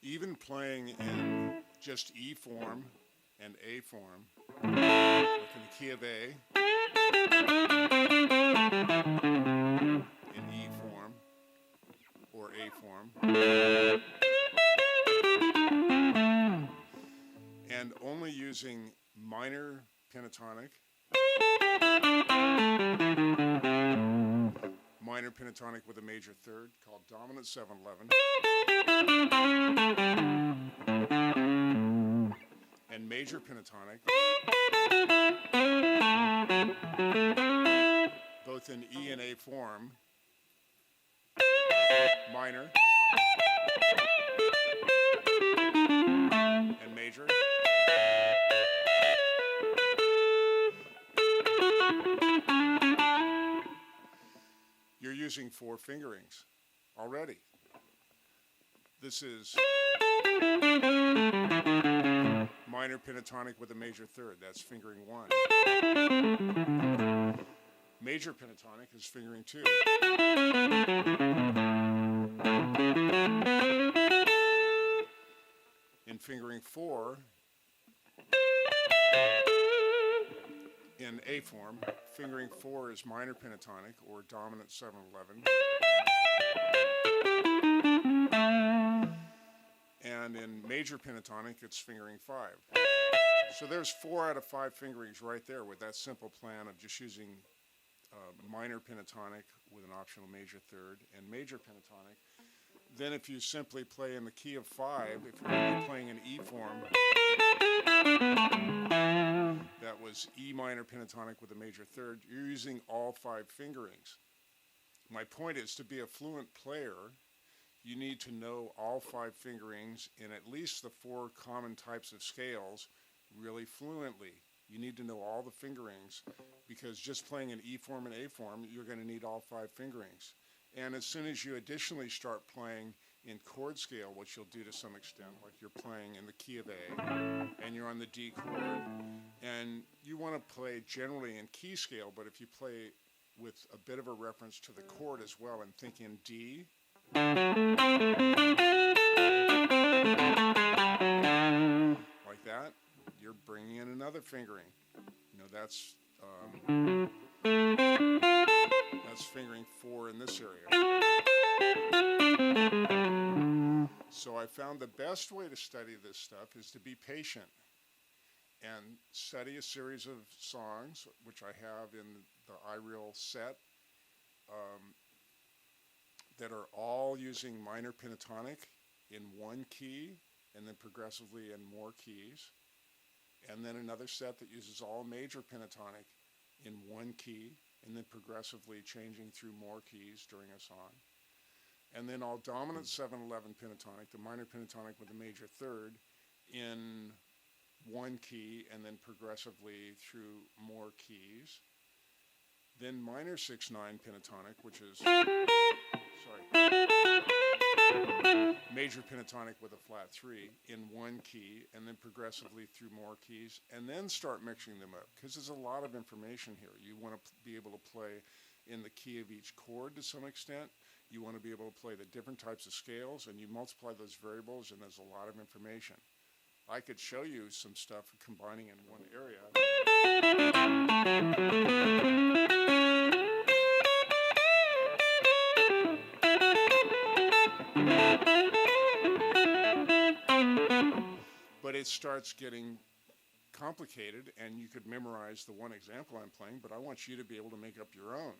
Even playing in just E form and A form, like in the key of A, in E form or A form, and only using minor pentatonic, minor pentatonic with a major third called dominant 7/11, and major pentatonic, both in E and A form, minor and major. You're using 4 fingerings already. This is minor pentatonic with a major third. That's fingering 1. Major pentatonic is fingering 2. In fingering 4, in A form, fingering 4 is minor pentatonic or dominant 7/11. And in major pentatonic, it's fingering 5. So there's 4 out of 5 fingerings right there with that simple plan of just using minor pentatonic with an optional major third and major pentatonic. Then if you simply play in the key of 5, if you're only playing in E form, that was E minor pentatonic with a major third, you're using all 5 fingerings. My point is, to be a fluent player, you need to know all 5 fingerings in at least the 4 common types of scales really fluently. You need to know all the fingerings, because just playing in E form and A form, you're going to need all 5 fingerings. And as soon as you additionally start playing in chord scale, which you'll do to some extent, like you're playing in the key of A, and you're on the D chord, and you want to play generally in key scale, but if you play with a bit of a reference to the chord as well and think in D, like that, you're bringing in another fingering. You know, that's fingering 4 in this area. So I found the best way to study this stuff is to be patient and study a series of songs, which I have in the iReal set, that are all using minor pentatonic in 1 key and then progressively in more keys. And then another set that uses all major pentatonic in 1 key and then progressively changing through more keys during a song. And then all dominant 7/11 pentatonic, the minor pentatonic with a major third, in 1 key and then progressively through more keys. Then minor 6/9 pentatonic, which is, major pentatonic with a flat 3 in 1 key and then progressively through more keys, and then start mixing them up, because there's a lot of information here. You want to be able to play in the key of each chord to some extent. You want to be able to play the different types of scales, and you multiply those variables, and there's a lot of information. I could show you some stuff combining in one area. But it starts getting complicated, and you could memorize the one example I'm playing, but I want you to be able to make up your own.